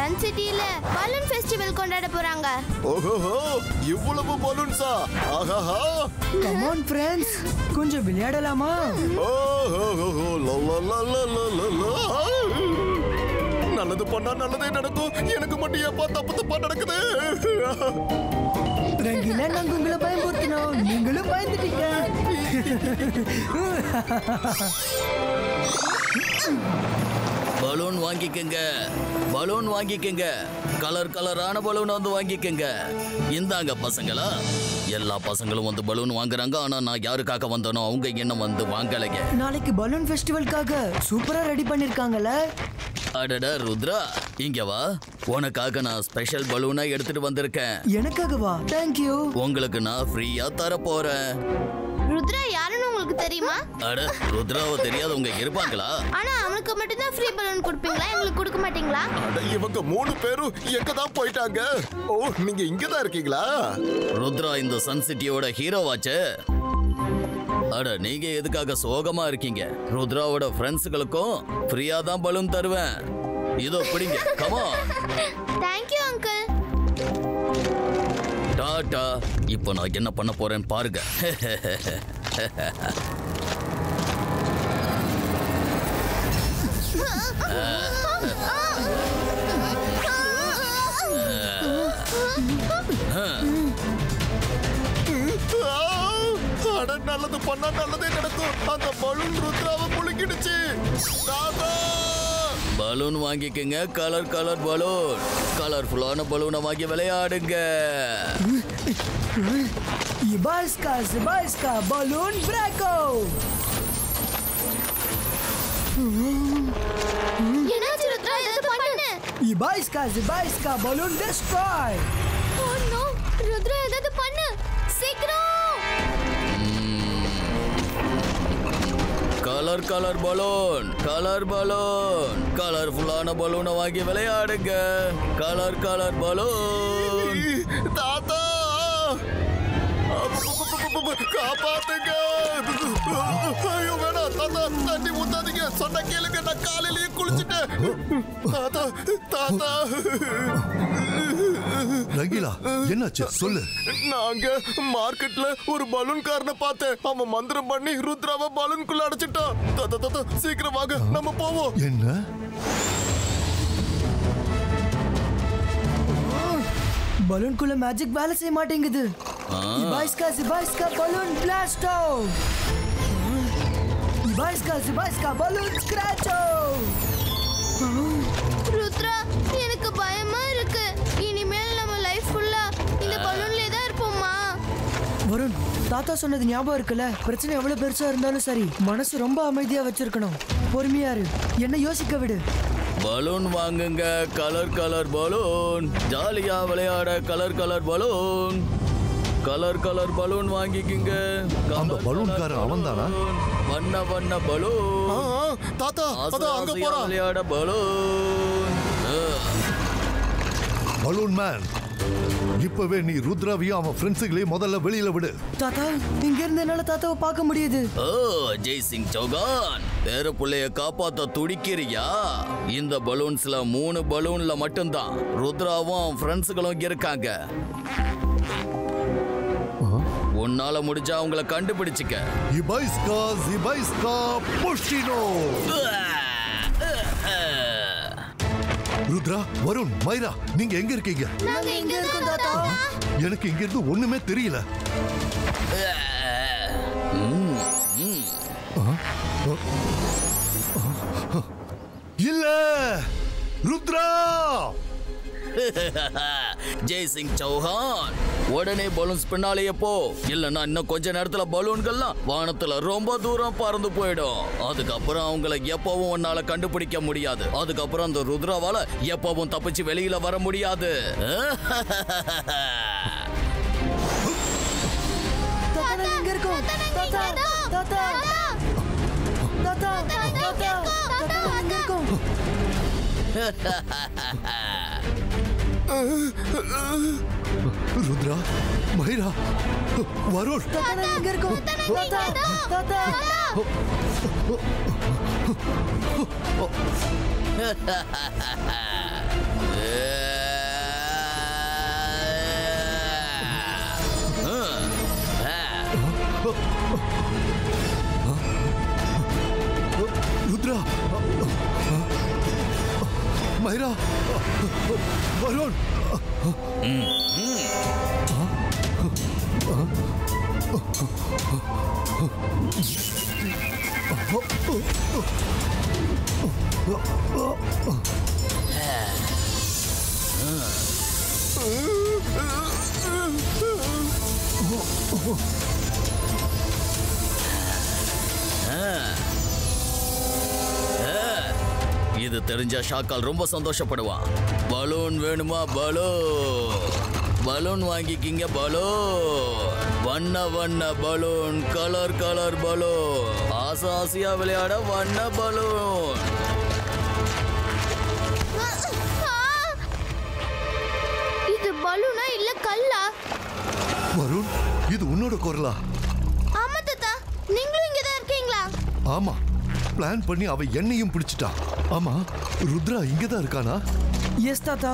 Sun சிட்டில balloon festival கொண்டாட போறாங்க. ஓஹோ, இவ்வளவு பலூன்ஸா? ஆஹா! கம் ஆன் फ्रेंड्स, கொஞ்சம் விளையாடலாமா? ஓஹோ, நல்லது பண்ணா நல்லதே நடக்கும். எனக்கு மட்டும் ஏப்பா தப்பு தப்பா நடக்குது? ரங்கில நாங்க உங்களை பயமுறுத்தினோம், நீங்களும் பயந்துட்டீங்க. பலூன் வாங்கிக்கங்க, பலூன் வாங்கிக்கங்க, கலர் கலரான பலூன் வந்து வாங்கிக்கங்க. இந்தாங்க பசங்களா, எல்லா பசங்களும் வந்து பலூன் வாங்குறாங்க. ஆனா நான் யாருக்காக வந்தனோ அவங்க இன்னும் வந்து வாங்கலைங்க. நாளைக்கு பலூன் ஃபெஸ்டிவலுக்காக சூப்பரா ரெடி பண்ணிருக்காங்கல்ல. அடடா ருத்ரா, இங்க வா. உனக்காக நான் ஸ்பெஷல் பலூனா எடுத்துட்டு வந்திருக்கேன். எனக்காகவா? Thank you. உங்களுக்கு நான் ஃப்ரீயா தர போறேன். ருத்ரா யாருன்னு உங்களுக்கு தெரியுமா? அட, ருத்ராவை தெரியாதவங்க இருப்பாங்களா? ஆனா அவனுக்கு மட்டும் தான் ஃப்ரீ பலூன் கொடுப்பீங்களா? எங்களுக்கு கொடுக்க மாட்டீங்களா? அட, இவங்க 3 பேரும் எங்க தான் போயிட்டாங்க? ஓ, நீங்க இங்க தான் இருக்கீங்களா? ருத்ரா இந்த சன் சிட்டியோட ஹீரோவாச்சே. அட, நீங்க எதுக்காக சோகமா இருக்கீங்க? ருத்ராவோட ஃப்ரெண்ட்ஸுகளுக்கும் ஃப்ரீயா தான் பலூன் தருவேன். இதோ பிடிங்க, come on. Thank you uncle. Tata. இப்போ நான் என்ன பண்ண போறேன்னு பாருங்க. அட, நல்லது பண்ணா நல்லதே நடக்கும். அந்த பலூன் ருத்ராவை முழுங்கிடுச்சு. தாத்தா, பலூன் வாங்கிக்கங்க, கலர் கலர் பலூன். கலர்ஃபுல்லான பலூனை வாங்கி விளையாடுங்க. இபாஸ்கா பலூன் பிரேக்கோ. என்னாச்சு ருத்ரா? ஏதாவது பண்ணு. இபாஸ்கா balloon destroy. Oh no, Rudra ஏதாவது பண்ணு சீக்கிரம். Colour colour balloon, colour balloon, கலர்ஃபுல்லான பலூனை வாங்கி விளையாடுங்க. Colour colour balloon. தாத்தா, காப்பாத்துங்க. ஐயோ வேணாம் தாத்தா, தண்ணி ஊத்தாதீங்க. சொன்ன கேளுங்க, நான் காலையிலேயே குளிச்சுட்டேன். தாத்தா, தாத்தா. ரங்கிலா, என்னாச்சு சொல்லு. நாங்க மார்க்கெட்ல ஒரு பலூன் காரனை பார்த்தேன். அவன் மந்திரம் பண்ணி ருத்ராவை பலூனுக்குள்ள அடைச்சிட்டான். தாத்தா, சீக்கிரம் வாங்க, நம்ம போவோம். என்ன? பலூன்குள்ள மேஜிக் வேலை செய்ய மாட்டேங்குது. இபாஸ்கா பலூன் பிளாஸ்டோ. இபாஸ்கா பலூன் ஸ்கிராச்சோ. ருத்ரா, எனக்கு பயமா இருக்கு. இனிமேல் நம்ம லைஃப் ஃபுல்லா இந்த பலூன்லயே தான் இருப்போமா? வருண், தாத்தா சொன்னது ஞாபகம் இருக்குல்ல? பிரச்சனை எவ்வளவு பெருசா இருந்தாலும் சரி, மனசு ரொம்ப அமைதியா வச்சிருக்கணும். பொறுமையா இரு, என்ன யோசிக்க விடு. பலூன் வாங்குங்க, கலர் கலர் பலூன். ஜாலியா விளையாட colour colour balloon. Colour colour balloon வாங்கிக்கிங்க. அந்த பலூன்காரன் அவன்தானா? வண்ண வண்ண பலூன். தாத்தா, அதான் அங்க போறான். விளையாட பலூன். பலூன் மேன், இப்பவே நீ ருத்ராவையும் அவன் ஃப்ரெண்ட்ஸுகளையும் முதல்ல வெளியில விடு. தாத்தா, இங்க இருந்து என்னால தாத்தாவை பார்க்க முடியுது. ஓ, ஜெய் சிங் சௌகான், பேர புள்ளைய காப்பாத்த துடிக்கிறியா? இந்த பலூன்ஸ்ல 3 பலூன்ல மட்டும்தான் ருத்ராவும் ஃப்ரெண்ட்ஸுகளும் இருக்காங்க. உன்னால முடிஞ்சா அவங்கள கண்டுபிடிச்சுக்க. இபாஸ்கா புஷ்டினோ. ருத்ரா, வருண், மைரா, நீங்க எங்க இருக்கீங்க? நாங்க இங்க இருக்கோம் தாத்தா. எனக்கு இங்க இருந்து ஒண்ணுமே தெரியல. இல்ல ருத்ரா. ஜெய் சிங் சௌஹான், உடனே பலூன்ஸ் பின்னாலேயே போ. இல்லன்னா இன்னும் கொஞ்ச நேரத்துல பலூன்கள்லாம் வானத்துல ரொம்ப தூரம் பறந்து போயிடும். அதுக்கப்புறம் அவங்கள எப்பவும் உன்னால கண்டுபிடிக்க முடியாது. அதுக்கப்புறம் அந்த ருத்ராவால எப்பவும் தப்பிச்சு வெளியில வர முடியாது. எங்க இருக்கோம்? தாத்தா, தாத்தா, தாத்தா, தாத்தா, தாத்தா, எங்க இருக்கோம்? ருத்ரா, மைரா, வருண், தாத்தா, எங்க இருக்கோம்? தாத்தா, தாத்தா. ருத்ரா, மைரா, வருண். இது தெரிஞ்ச ஷாக்கால் ரொம்ப சந்தோஷப்படுவான். பலூன் வேணுமா? பலூன் பலூன் வாங்கிக்கிங்க. பலூன் வண்ண வண்ண பலூன், கலர் கலர் பலூன், ஆசை ஆசையா விளையாட வண்ண பலூன். இது பலூனா இல்ல கல்லா? வருண், இது உன்னோட குரலா? ஆமா தாத்தா, நீங்களும் இங்க தான் இருக்கீங்களா? ஆமா, பிளான் பண்ணி அவ என்னையும் பிடிச்சிட்டா. ஆமா, ருத்ரா இங்கதான் இருக்கானா? எஸ் தாத்தா,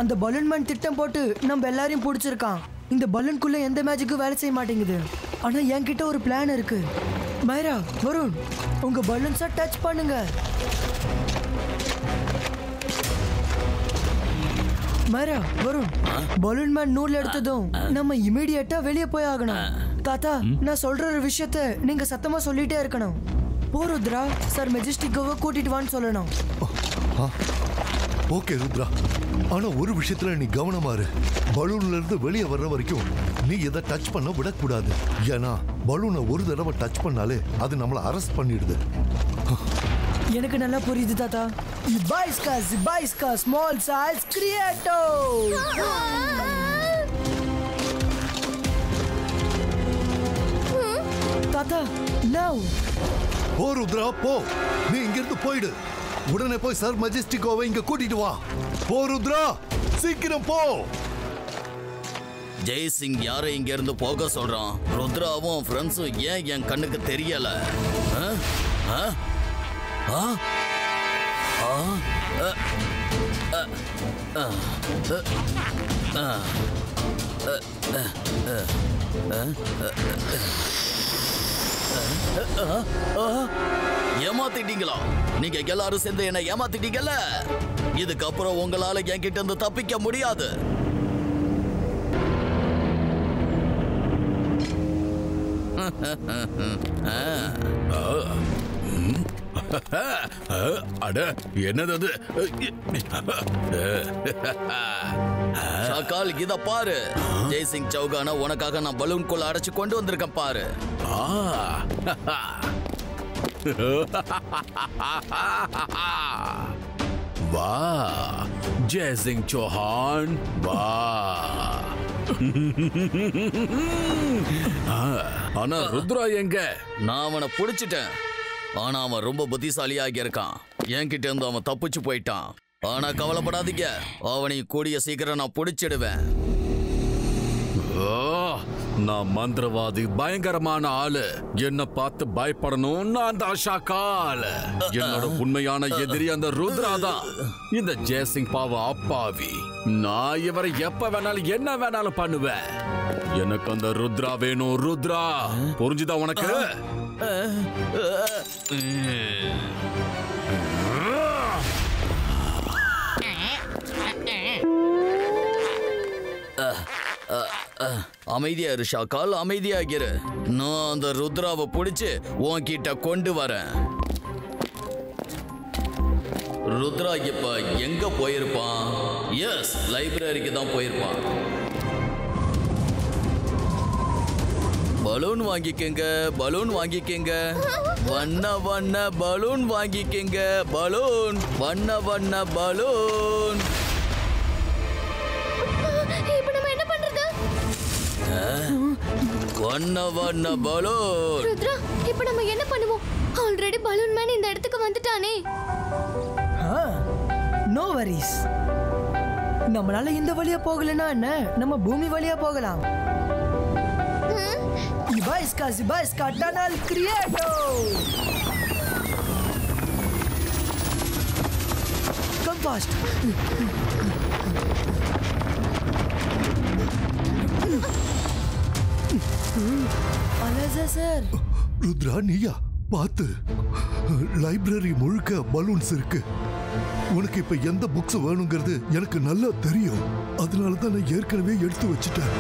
அந்த பலூன் மேன் திட்டம் போட்டு நம்ம எல்லாரையும் பிடிச்சிருக்கான். இந்த பலூனுக்குள்ள எந்த மேஜிக்கும் வேலை செய்ய மாட்டேங்குது. ஆனா என்கிட்ட ஒரு பிளான் இருக்கு. மைரா, வருண், உங்க பலூன்ஸை டச் பண்ணுங்க. மைரா, வருண், பலூன் மேன் நூல் எடுத்ததும் நம்ம இமீடியட்டா வெளியே போய் ஆகணும். தாத்தா, நான் சொல்ற ஒரு விஷயத்த நீங்க சத்தமா சொல்லிட்டே இருக்கணும். போ ருத்ரா, சார் மெஜஸ்டிக்கோவை கூட்டிட்டு வான்னு சொல்லணும். ஓகே ருத்ரா, ஆனா ஒரு விஷயத்துல நீ கவனமா இரு. பலூன்ல இருந்து வெளியே வர்ற வரைக்கும் நீ எதை டச் பண்ண விடக்கூடாது. ஏன்னா பலூனை ஒரு தடவை டச் பண்ணாலே அது நம்மளை அரெஸ்ட் பண்ணிடுது. எனக்கு நல்லா புரியுது தாத்தா. Zibaiska small size creator. தாத்தா, now. போ ருத்ரா, போ. நீ இங்கிருந்து போயிடு. உடனே போய் சர் மெஜஸ்டிக்கோவை இங்க கூட்டிட்டு வா. போ ருத்ரா, சீக்கிரம் போ. ஜெய்சிங் யாரை இங்க இருந்து போக சொல்றான்? ருத்ராவும் ஃப்ரெண்ட்ஸும் ஏன் என் கண்ணுக்கு தெரியல? ஏமாத்திட்டீங்களா? நீங்க எல்லாரும் சேர்ந்து என்ன ஏமாத்திட்டீங்கல்ல. இதுக்கப்புறம் உங்களால என்கிட்ட இருந்து தப்பிக்க முடியாது. அட, என்னது? ஷாக்கால், இத பாரு. ஜெய்சிங் சௌகான உனக்காக நான் பலூன்குள்ள அடைச்சு கொண்டு வந்திருக்கேன் பாரு. வா ஜெய்சிங் சௌஹான், வா. ஆனா ருத்ரா எங்க? நான் அவனை பிடிச்சிட்டேன். ஆனா அவன் ரொம்ப புத்திசாலியாகி இருக்கான். என்கிட்ட இருந்து அவன் தப்பிச்சு போயிட்டான். ஆனா கவலைப்படாதீங்க, அவனை கூடிய சீக்கிரம் நான் பிடிச்சிடுவேன். நான் மந்திரவாதி, பயங்கரமான ஆளு. என்ன பார்த்து பயப்படணும். நான் தான் ஷாக்கால். என்னோட உண்மையான எதிரி அந்த ருத்ரா தான். இந்த ஜெய்சிங் பாவ அப்பாவி. நான் இவரை எப்ப வேணாலும் என்ன வேணாலும் பண்ணுவேன். எனக்கு அந்த ருத்ரா வேணும். ருத்ரா, புரிஞ்சுதா உனக்கு? அமைதியா இரு ஷாக்கால், அமைதியாகிரு. நான் அந்த ருத்ராவை பிடிச்சு உன்கிட்ட கொண்டு வரேன். ருத்ரா இப்ப எங்க போயிருப்பான்? எஸ், லைப்ரரிக்கு தான் போயிருப்பான். பலூன் வாங்கிக்கங்க, பலூன் வாங்கிக்கங்க, வண்ண வண்ண பலூன் வாங்கிக்கங்க. பலூன், வண்ண வண்ண பலூன். இப்போ நம்ம என்ன பண்றது? வண்ண வண்ண பலூன். ருத்ரா, இப்போ நம்ம என்ன பண்ணுவோம்? ஆல்ரெடி பலூன் மேன் இந்த இடத்துக்கு வந்துட்டானே. No worries. நம்மளால இந்த வழியா போகலன்னா என்ன, நம்ம பூமி வழியா போகலாம். Zibaiska tunnel creator. Come come fast. அலசா சார். ருத்ரா நீயா? பார்த்து, லைப்ரரி முழுக்க பலூன்ஸ் இருக்கு. உனக்கு இப்ப எந்த புக்ஸ் வேணுங்கிறது எனக்கு நல்லா தெரியும். அதனால தான் நான் ஏற்கனவே எடுத்து வச்சுட்டேன்.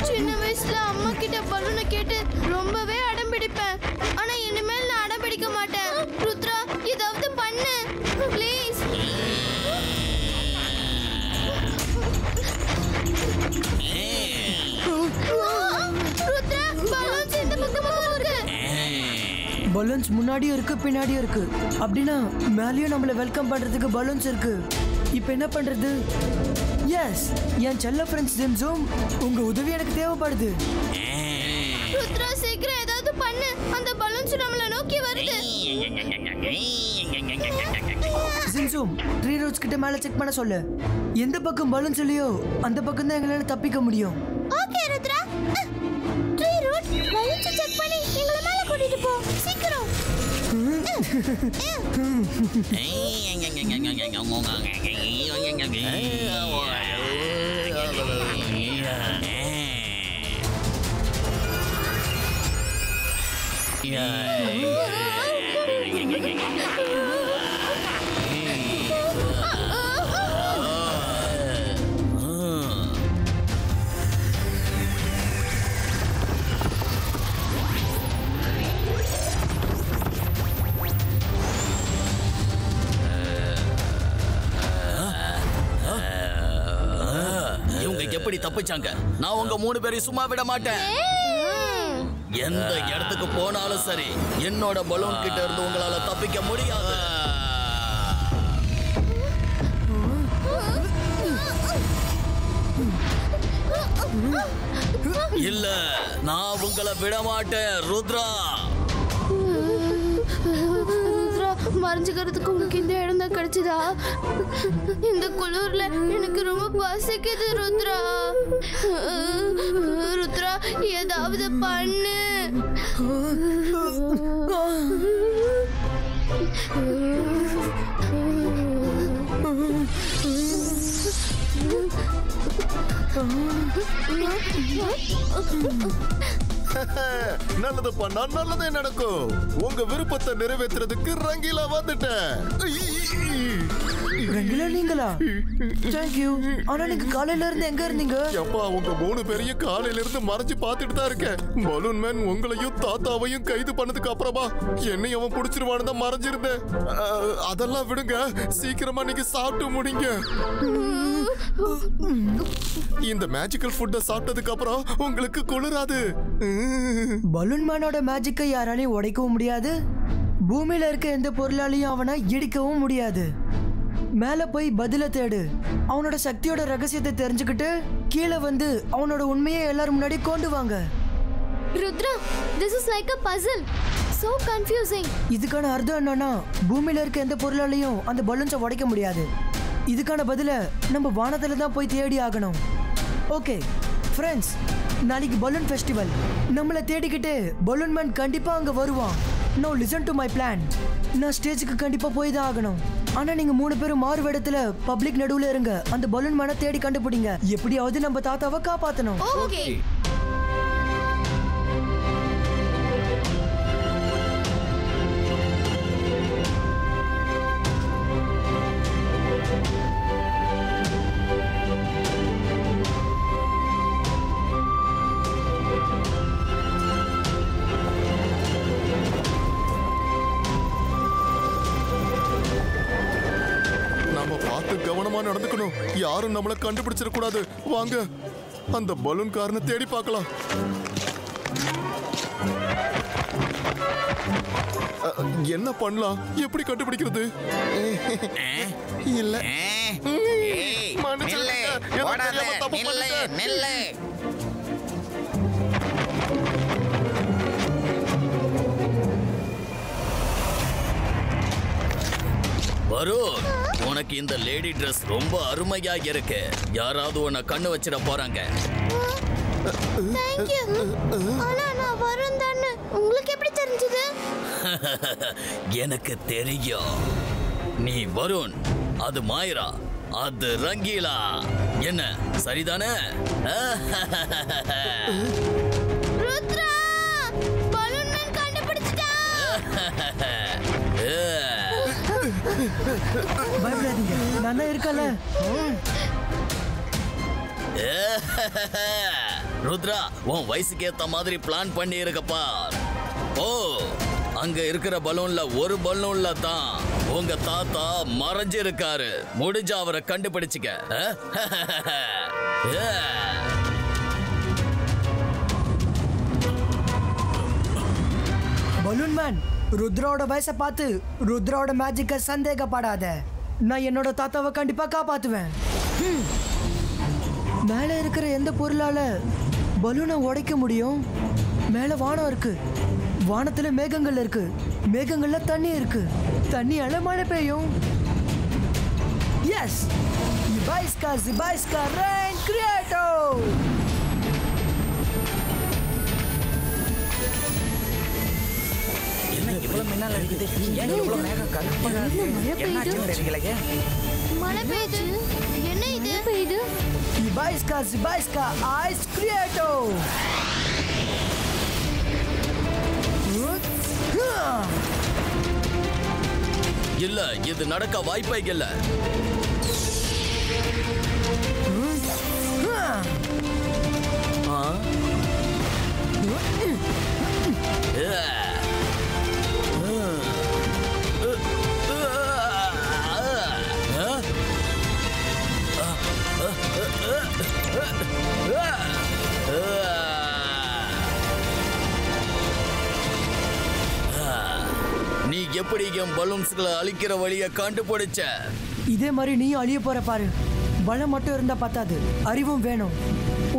சின்ன வயசுல அம்மா கிட்ட பலூனை கேட்டு ரொம்பவே அடம் பிடிப்பேன். ஆனா இனிமேல் நான் அடம் பிடிக்க மாட்டேன். ருத்ரா ஏதாவது பண்ணு ப்ளீஸ். ருத்ரா பலூன்ஸ் இந்த பக்கம் இருக்கு. பலூன்ஸ் முன்னாடியும் இருக்கு பின்னாடியும் இருக்கு. அப்படின்னா மேலேயும் நம்மள வெல்கம் பண்றதுக்கு பலூன்ஸ் இருக்கு. இப்போ என்ன பண்றது? எஸ், என் செல்ல ஃப்ரெண்ட்ஸ் ஜிம்ஸும் உங்க உதவி எனக்கு தேவைப்படுது. ருத்ரா சீக்கிரம் ஏதாவது பண்ணு. அந்த பலூன்ஸ் நம்மள நோக்கி வருது. ஜிம்ஸும் 3 ரூட்ஸ் கிட்ட மேல செக் பண்ண சொல்லு. எந்த பக்கம் பலூன்ஸ் இல்லையோ அந்த பக்கம் தான் எங்களால தப்பிக்க முடியும். Okay Rudra. 3 route balloons check பண்ணி எங்கள மேல கூட்டிட்டு போ சீக்கிரம். எப்படி தப்பிச்சாங்க? நான் உங்க 3 பேரையும் சும்மா விட மாட்டேன். எந்த இடத்துக்கு போனாலும் சரி, என்னோட பலூன் கிட்ட இருந்து உங்களால தப்பிக்க முடியாது. இல்ல, நான் உங்களை விட மாட்டேன் ருத்ரா. ருத்ரா மறைஞ்சுக்கிறதுக்கு உங்களுக்கு இந்த இடம் தான் கிடைச்சதா? இந்த குளிர்ல எனக்கு ரொம்ப பசிக்குது ருத்ரா. ருத்ரா ஏதாவது பண்ணு. நல்லது பண்ணா நல்லதே நடக்கும். உங்க விருப்பத்தை நிறைவேற்றுறதுக்கு ரங்கீலா வந்துட்டேன். ரங்கீலா நீங்களா? Thank you. ஆனா நீங்க காலையில இருந்து எங்க இருந்தீங்க? எப்பா உங்க 3 பேரையும் காலையில இருந்து மறைஞ்சு பார்த்துட்டு தான் இருக்கேன். பலூன் மேன் உங்களையும் தாத்தாவையும் கைது பண்ணதுக்கு அப்புறமா என்னையும் அவன் பிடிச்சிருவான்னு தான் மறைஞ்சிருந்தேன். அதெல்லாம் விடுங்க, சீக்கிரமா நீங்க சாப்பிட்டு முடிங்க. இந்த மேஜிக்கல் ஃபுட்டை சாப்பிட்டதுக்கு அப்புறம் உங்களுக்கு குளிராது. பலூன் மேனோட மேஜிக்கை யாராலையும் உடைக்கவும் முடியாது. பூமியில இருக்க எந்த பொருளாலையும் அவனை இடிக்கவும் முடியாது. மேல போய் பதில தேடு. அவனோட சக்தியோட ரகசியத்தை தெரிஞ்சுக்கிட்டு கீழே வந்து அவனோட உண்மையை எல்லாரும் முன்னாடி கொண்டு வாங்க. Rudra, this is like a puzzle. So confusing. இதுக்கான அர்த்தம் என்னன்னா, பூமியில இருக்க எந்த பொருளாலையும் அந்த பலூன்ஸை உடைக்க முடியாது. இதுக்கான பதில நம்ம வானத்துல தான் போய் தேடி ஆகணும். ஓகே ஃப்ரெண்ட்ஸ், நாளைக்கு பலூன் ஃபெஸ்டிவல். நம்மளை தேடிக்கிட்டு பலூன் மேன் கண்டிப்பா அங்க வருவான். No listen to my plan. நான் ஸ்டேஜுக்கு கண்டிப்பா போய் தான் ஆகணும். ஆனா நீங்க 3 பேரும் மாறு வேடத்துல பப்ளிக் நடுவுல இருங்க. அந்த பலூன் மேனை தேடி கண்டுபிடிங்க. எப்படியாவது நம்ம தாத்தாவை காப்பாத்தணும். ஓகே. கவனமா நடந்துக்கணும். யாரும் நம்மள கண்டுபிடிச்சிட கூடாது. வாங்க அந்த பலூன் காரனை தேடி பார்க்கலாம். என்ன பண்ணலாம்? எப்படி கண்டுபிடிக்கிறது? இல்ல மன்னிச்சிடுங்க. ஏதோ தெரியாம தப்பு பண்ணிட்டேன். வருண், உனக்கு இந்த லேடி Dress ரொம்ப அருமையா இருக்கு. யாராவது உன்னை கண்ணு வச்சிட போறாங்க. Thank you. ஆனா நான் வருண் தானே. உங்களுக்கு எப்படி தெரிஞ்சது? எனக்கு தெரியும். நீ வருண், அது மாயரா, அது ரங்கீலா. என்ன சரிதானே? ருத்ரா, பலூன் மேன் கண்டுபிடிச்சிட்டான். பயப்படாதீங்க, நான் இருக்கல. ருத்ரா, உன் வயசுக்கு ஏத்த மாதிரி பிளான் பண்ணி இருக்கப்பா. ஓ, அங்க இருக்கிற பலூன்ல ஒரு பலூன்ல தான் உங்க தாத்தா மறைஞ்சிருக்காரு. முடிஞ்ச அவரை கண்டுபிடிச்சுக்க. பலூன் மேன், ருத்ராவோட வயசை பார்த்து ருத்ராவோட மேஜிக்க சந்தேகப்படாத. நான் என்னோட தாத்தாவை கண்டிப்பா காப்பாத்துவேன். மேலே இருக்கிற எந்த பொருளால பலூனை உடைக்க முடியும்? மேலே வானம் இருக்கு, வானத்துல மேகங்கள் இருக்கு, மேகங்கள்ல தண்ணி இருக்கு, தண்ணியால மழை பெய்யும். எஸ், ஜிபாய்ஸ்கா ரெயின் கிரியேட்டோ. இவ்வளவு மின்னல் அடிக்குது. ஏன் இவ்வளவு மேகம் கருப்பா இருக்கு? என்னாச்சுன்னு தெரியலையே. மழை பெய்யுது. என்ன இது பெய்யுது? ஜிபாய்ஸ்கா ஐஸ் கிரியேட்டோ. இல்ல, இது நடக்க வாய்ப்பே இல்ல. நீ எப்படி என் பலூன்ஸ்களை அழிக்கிற வழியை கண்டுபிடிச்ச? இதே மாதிரி நீயும் அழிய போற பாரு. பலம் மட்டும் இருந்தா பத்தாது, அறிவும் வேணும்.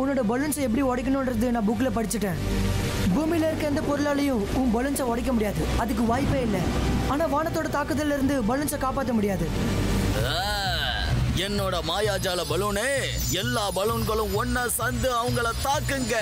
உன்னோட பலூன்ஸை எப்படி உடைக்கணும்ன்றது நான் புக்ல படிச்சுட்டேன். பூமியில இருக்க எந்த பொருளாலையும் உன் பலூன்ஸை உடைக்க முடியாது, அதுக்கு வாய்ப்பே இல்லை. ஆனா வானத்தோட தாக்குதல்ல இருந்து பலூன்ஸை காப்பாற்ற முடியாது. என்னோட மாயாஜால பலூனே, எல்லா பலூன்களும் ஒன்னா சந்து அவங்கள தாக்குங்க.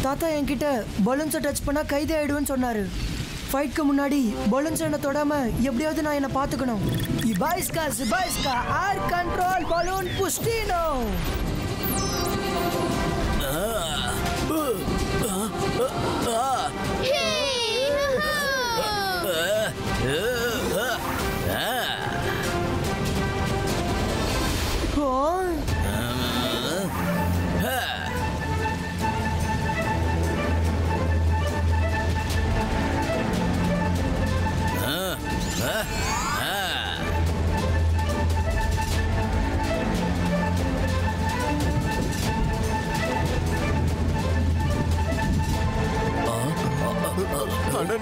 தாத்தா என்கிட்ட பலூன்ஸை டச் பண்ணா கைது ஆயிடுவேன்னு சொன்னாரு. ஃபைட்க்கு முன்னாடி பலூன்ஸ் என்ன தொடாம எப்படியாவது நான் என்ன பாத்துக்கணும். ஜிபாய்ஸ்கா ஏர் கண்ட்ரோல் பலூன் புஸ்டினோ.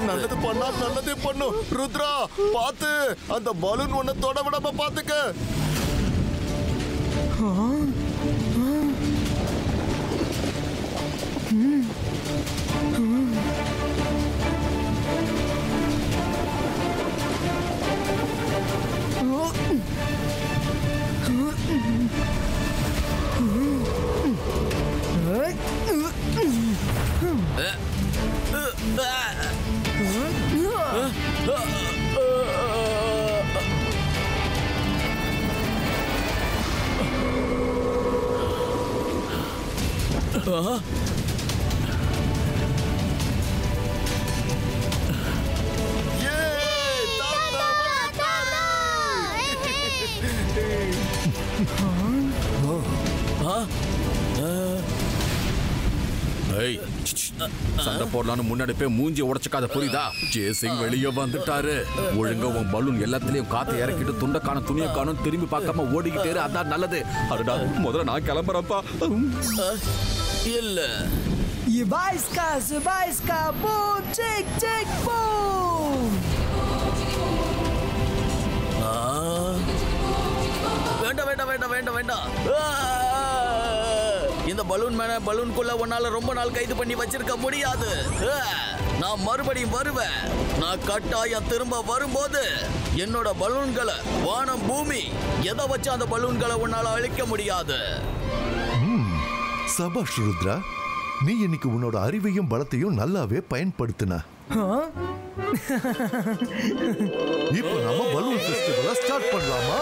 நல்லது பண்ணா நல்லதே பண்ணும். ருத்ரா பாத்து, அந்த பலூன் ஒன்ன தொட விடாம பாத்துக்க. சண்டை போடலான்னு முன்னாடி போய் மூஞ்சி உடைச்சுக்காத புரியுதா? ஜெய்சிங் வெளியே வந்துட்டாரு. ஒழுங்கா உன் பலூன் எல்லாத்துலயும் காத்து இறக்கிட்டு துண்டை காணும் துணியை காணும் திரும்பி பார்க்காம ஓடிக்கிட்டே இரு. அதான் நல்லது. அடடா முதல்ல நான் கிளம்புறப்பா. இல்ல Zybajska, boom, chick, chick, boom! வேண்டாம் வேண்டாம் வேண்டாம் வேண்டாம் வேண்டாம். இந்த பலூன் மேன பலூனுக்குள்ள உன்னால ரொம்ப நாள் கைது பண்ணி வச்சிருக்க முடியாது. நான் மறுபடியும் வருவேன். நான் கட்டாயம் திரும்ப வரும்போது என்னோட பலூன்களை வானம் பூமி எதை வச்சு அந்த பலூன்களை உன்னால அழிக்க முடியாது. சபாஷ் ருத்ரா, நீ இன்னைக்கு உன்னோட அறிவையும் பலத்தையும் நல்லாவே பயன்படுத்தின. இப்போ நம்ம பலூன் ஃபெஸ்டிவலை ஸ்டார்ட் பண்ணலாமா?